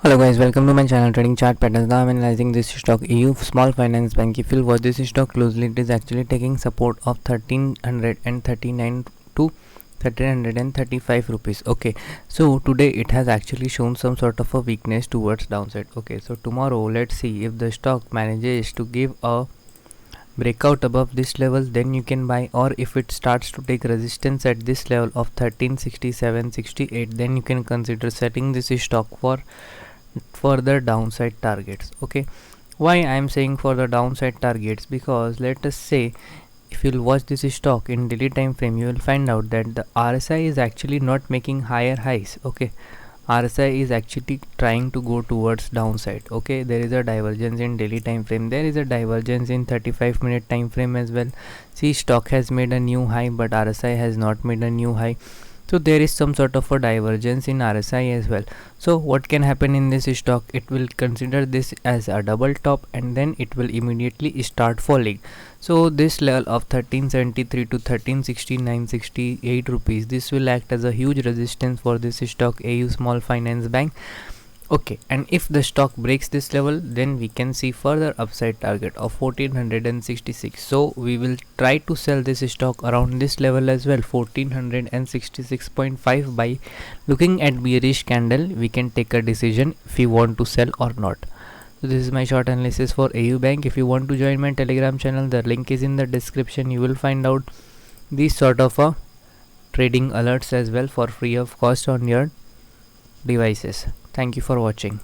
Hello guys, welcome to my channel Trading Chart Patterns. Now I'm analyzing this stock EU Small Finance Bank. If you watch this stock closely, it is actually taking support of 1339 to 1335 rupees. Okay, so today it has actually shown some sort of a weakness towards downside. Okay, so tomorrow let's see if the stock manages to give a breakout above this level, then you can buy, or if it starts to take resistance at this level of 1367.68, then you can consider setting this stock for further downside targets. Okay, why I am saying for the downside targets, because let us say if you'll watch this stock in daily time frame, you will find out that the RSI is actually not making higher highs. Okay, RSI is actually trying to go towards downside. Okay, there is a divergence in daily time frame, there is a divergence in 35-minute time frame as well. See, stock has made a new high but RSI has not made a new high, so there is some sort of a divergence in RSI as well. So what can happen in this stock, it will consider this as a double top and then it will immediately start falling. So this level of 1373 to 1369.68 rupees, this will act as a huge resistance for this stock AU Small Finance Bank. Okay, and if the stock breaks this level, then we can see further upside target of 1466. So we will try to sell this stock around this level as well, 1466.5. By looking at bearish candle, we can take a decision if we want to sell or not. So this is my short analysis for AU Bank. If you want to join my Telegram channel, the link is in the description. You will find out these sort of trading alerts as well for free of cost on your devices. Thank you for watching.